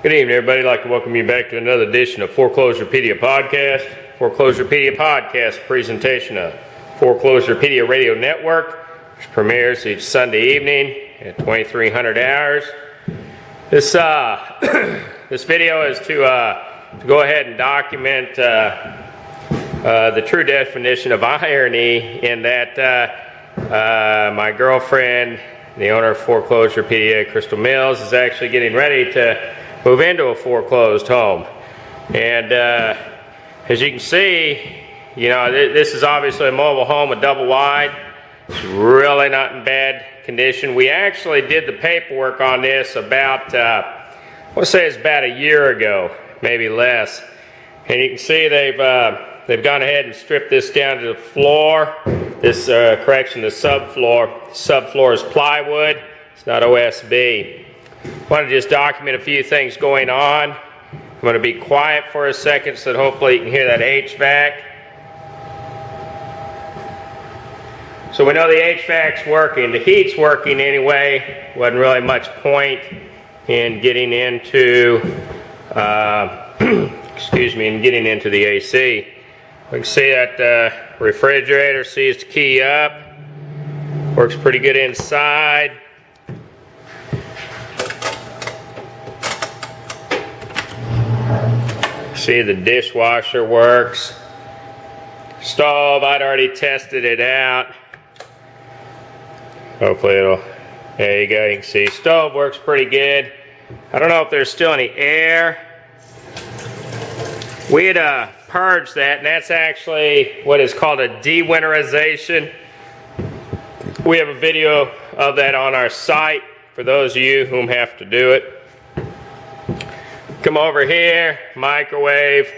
Good evening, everybody. I'd like to welcome you back to another edition of Foreclosurepedia podcast. Foreclosurepedia podcast presentation of Foreclosurepedia Radio Network, which premieres each Sunday evening at 2300 hours. This this video is to go ahead and document the true definition of irony in that my girlfriend, the owner of Foreclosurepedia, Crystal Mills, is actually getting ready to move into a foreclosed home. And as you can see, you know, this is obviously a mobile home with double wide. It's really not in bad condition. We actually did the paperwork on this about, I want to say it's about a year ago, maybe less. And you can see they've gone ahead and stripped this down to the floor. This, correction, the subfloor. Subfloor is plywood. It's not OSB. I want to just document a few things going on. I'm going to be quiet for a second so that hopefully you can hear that HVAC. So we know the HVAC's working. The heat's working anyway. Wasn't really much point in getting into, getting into the AC. We can see that refrigerator sees the key up. Works pretty good inside. See, the dishwasher works. Stove, I'd already tested it out. Hopefully there you go, you can see. Stove works pretty good. I don't know if there's still any air. We had purged that, and that's actually what is called a de-winterization. We have a video of that on our site for those of you whom have to do it. Come over here, microwave.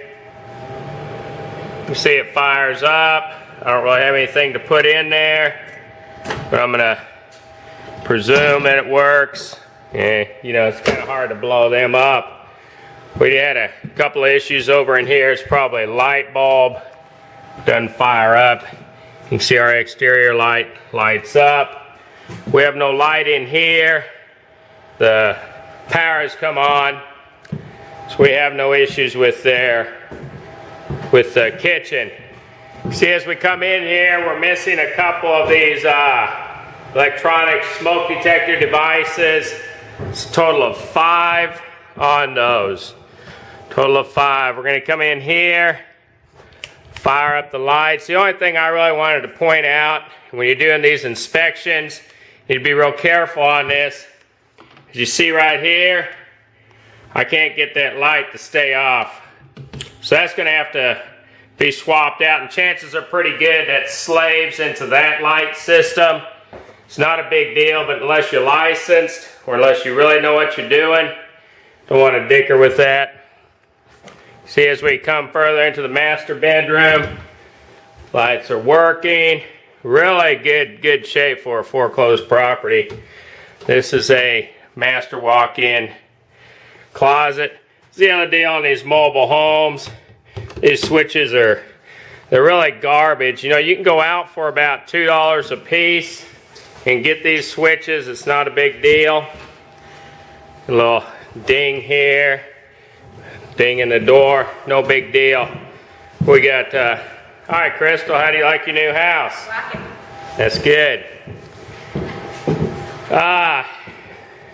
You see it fires up. I don't really have anything to put in there, but I'm gonna presume that it works. You know, it's kind of hard to blow them up. We had a couple of issues over in here. It's probably a light bulb. Doesn't fire up. You can see our exterior light lights up. We have no light in here. The power has come on. So we have no issues with the kitchen. See, as we come in here, we're missing a couple of these electronic smoke detector devices. It's a total of 5 on those. Total of 5. We're going to come in here, fire up the lights. The only thing I really wanted to point out, when you're doing these inspections, you need to be real careful on this. As you see right here, I can't get that light to stay off. So that's going to have to be swapped out, and chances are pretty good that slaves into that light system. It's not a big deal, but unless you're licensed or unless you really know what you're doing, don't want to dicker with that. See, as we come further into the master bedroom, lights are working. Really good shape for a foreclosed property. This is a master walk-in closet. It's the other deal on these mobile homes. These switches they're really garbage. You know, you can go out for about $2 a piece and get these switches. It's not a big deal. A little ding here, ding in the door, no big deal. We got, all right, Crystal, how do you like your new house? Like it. That's good.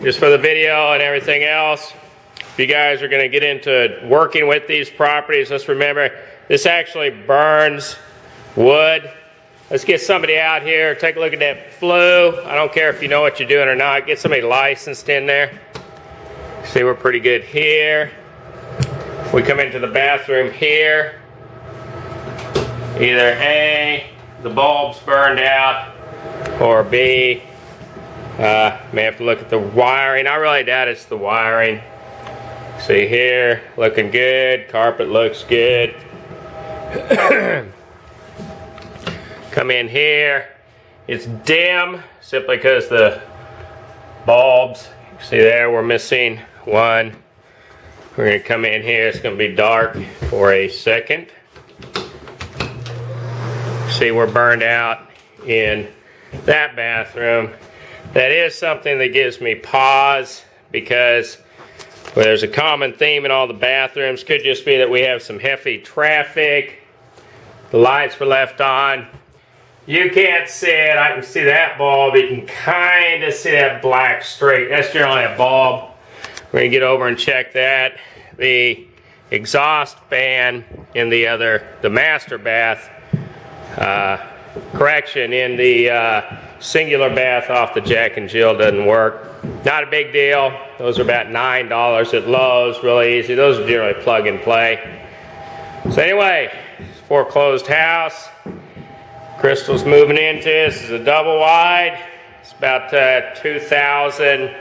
Just for the video and everything else, if you guys are going to get into working with these properties, let's remember this actually burns wood. Let's get somebody out here, take a look at that flue. I don't care if you know what you're doing or not. Get somebody licensed in there. See, we're pretty good here. We come into the bathroom here. Either A, the bulb's burned out, or B, may have to look at the wiring. I really doubt it's the wiring. See here, looking good. Carpet looks good. Come in here. It's dim simply because the bulbs, see there, we're missing one. We're going to come in here. It's going to be dark for a second. See, we're burned out in that bathroom. That is something that gives me pause because Well, there's a common theme in all the bathrooms. Could just be that we have some heavy traffic. The lights were left on. You can't see it. I can see that bulb. You can kind of see that black streak. That's generally a bulb. We're going to get over and check that. The exhaust fan in the master bath, correction, in the singular bath off the Jack and Jill doesn't work. Not a big deal. Those are about $9 at Lowe's. Really easy. Those are generally plug and play. So anyway, foreclosed house. Crystal's moving into this. This is a double wide. It's about 2,000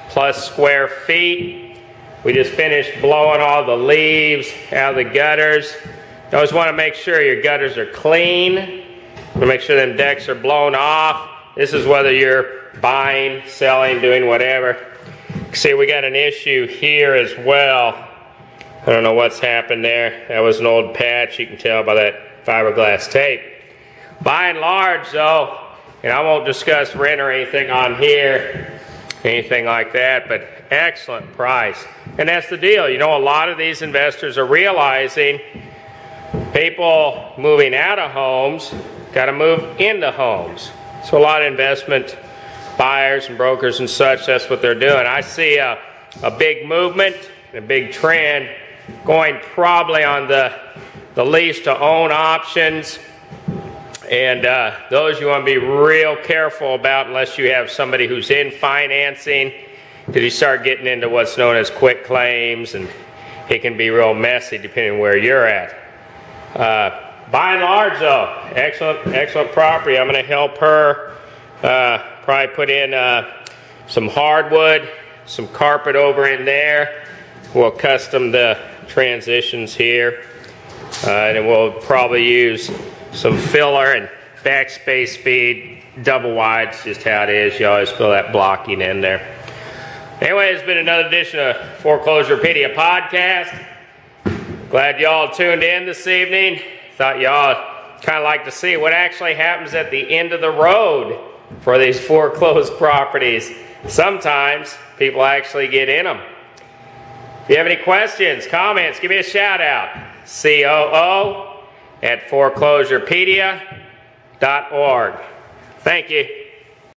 plus square feet. We just finished blowing all the leaves out of the gutters. You always want to make sure your gutters are clean. You want to make sure them decks are blown off. This is whether you're buying, selling, doing whatever. See, we got an issue here as well. I don't know what's happened there. That was an old patch. You can tell by that fiberglass tape. By and large, though, and I won't discuss rent or anything on here, anything like that, but excellent price. And that's the deal. You know, a lot of these investors are realizing people moving out of homes got to move into homes. So a lot of investment buyers and brokers and such, that's what they're doing. I see a big movement, a big trend going probably on the lease to own options. And those you want to be real careful about unless you have somebody who's in financing, because you start getting into what's known as quick claims, and it can be real messy depending on where you're at. By and large, though, excellent property. I'm going to help her probably put in some hardwood, some carpet over in there. We'll custom the transitions here, and then we'll probably use some filler and backspace speed, double wide, it's just how it is. You always feel that blocking in there. Anyway, it's been another edition of Foreclosurepedia podcast. Glad y'all tuned in this evening. Thought y'all kind of like to see what actually happens at the end of the road for these foreclosed properties. Sometimes people actually get in them. If you have any questions, comments, give me a shout out. COO@foreclosurepedia.org. Thank you.